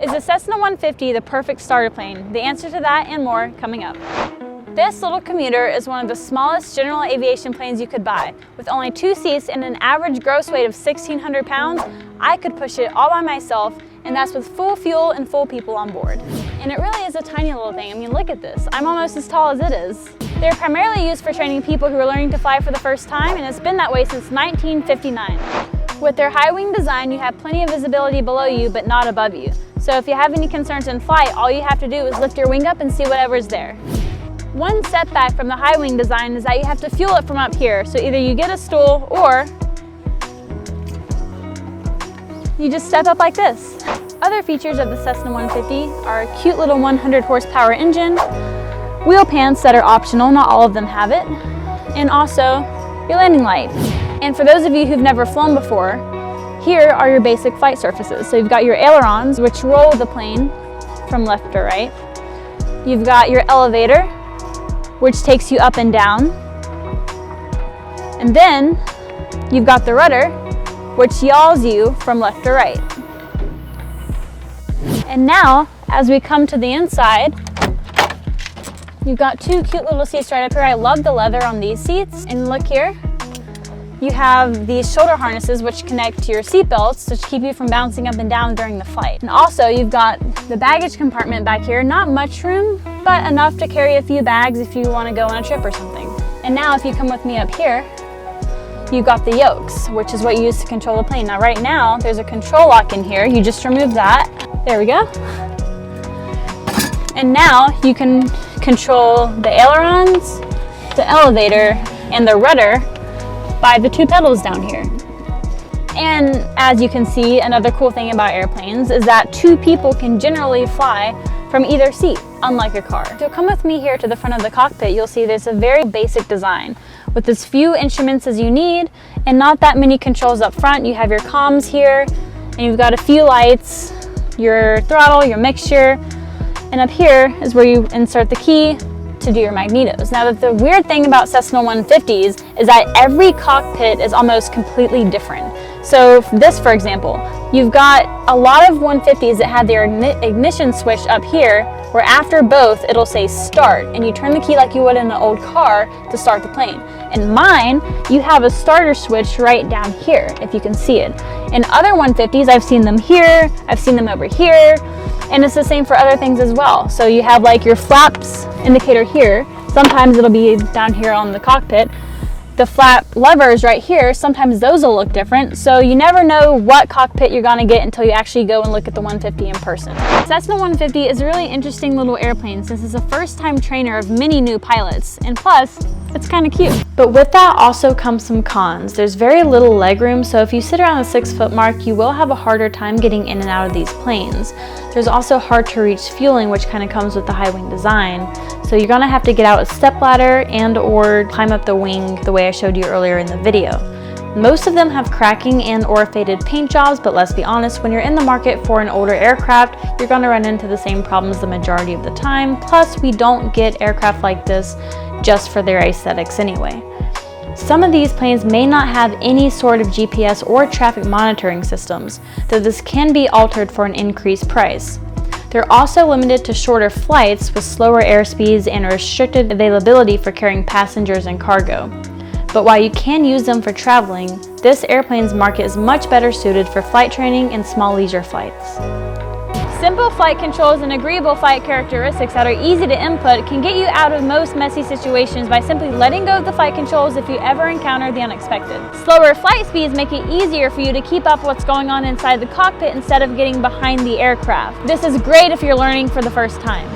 Is the Cessna 150 the perfect starter plane? The answer to that and more coming up. This little Commuter is one of the smallest general aviation planes you could buy. With only 2 seats and an average gross weight of 1,600 pounds, I could push it all by myself, and that's with full fuel and full people on board. And it really is a tiny little thing. I mean, look at this. I'm almost as tall as it is. They're primarily used for training people who are learning to fly for the first time, and it's been that way since 1959. With their high wing design, you have plenty of visibility below you, but not above you. So if you have any concerns in flight, all you have to do is lift your wing up and see whatever's there. One setback from the high wing design is that you have to fuel it from up here. So either you get a stool or you just step up like this. Other features of the Cessna 150 are a cute little 100 horsepower engine, wheel pants that are optional, not all of them have it, and also your landing light. And for those of you who've never flown before, here are your basic flight surfaces. So you've got your ailerons, which roll the plane from left to right. You've got your elevator, which takes you up and down. And then you've got the rudder, which yaws you from left to right. And now, as we come to the inside, you've got 2 cute little seats right up here. I love the leather on these seats. And look here, you have these shoulder harnesses which connect to your seat belts, which keep you from bouncing up and down during the flight. And also you've got the baggage compartment back here. Not much room, but enough to carry a few bags if you want to go on a trip or something. And now if you come with me up here, you've got the yokes, which is what you use to control the plane. Now right now, there's a control lock in here. You just remove that. There we go. And now you can control the ailerons, the elevator, and the rudder by the 2 pedals down here. And as you can see, another cool thing about airplanes is that 2 people can generally fly from either seat, unlike a car. So come with me here to the front of the cockpit. You'll see there's a very basic design with as few instruments as you need and not that many controls up front. You have your comms here, and you've got a few lights, your throttle, your mixture, and up here is where you insert the key to do your magnetos. Now, the weird thing about Cessna 150s is that every cockpit is almost completely different. So this, for example, you've got a lot of 150s that have their ignition switch up here, where after both it'll say start, and you turn the key like you would in an old car to start the plane. In mine, you have a starter switch right down here, if you can see it. In other 150s, I've seen them here, I've seen them over here, and it's the same for other things as well. So you have like your flaps indicator here. Sometimes it'll be down here on the cockpit. The flap levers right here, sometimes those will look different. So you never know what cockpit you're gonna get until you actually go and look at the 150 in person. Cessna 150 is a really interesting little airplane since it's a first-time trainer of many new pilots. And plus, it's kind of cute. But with that also comes some cons. There's very little legroom, so if you sit around the 6-foot mark, you will have a harder time getting in and out of these planes. There's also hard to reach fueling, which kind of comes with the high wing design. So you're gonna have to get out a stepladder and or climb up the wing the way I showed you earlier in the video. Most of them have cracking and or faded paint jobs, but let's be honest, when you're in the market for an older aircraft, you're gonna run into the same problems the majority of the time. Plus, we don't get aircraft like this just for their aesthetics anyway. Some of these planes may not have any sort of GPS or traffic monitoring systems, though this can be altered for an increased price. They're also limited to shorter flights with slower airspeeds and restricted availability for carrying passengers and cargo. But while you can use them for traveling, this airplane's market is much better suited for flight training and small leisure flights. Simple flight controls and agreeable flight characteristics that are easy to input can get you out of most messy situations by simply letting go of the flight controls if you ever encounter the unexpected. Slower flight speeds make it easier for you to keep up what's going on inside the cockpit instead of getting behind the aircraft. This is great if you're learning for the first time.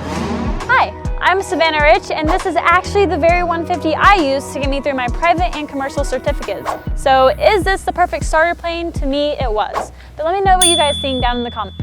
Hi, I'm Savannah Rich, and this is actually the very 150 I use to get me through my private and commercial certificates. So is this the perfect starter plane? To me, it was. But let me know what you guys think down in the comments.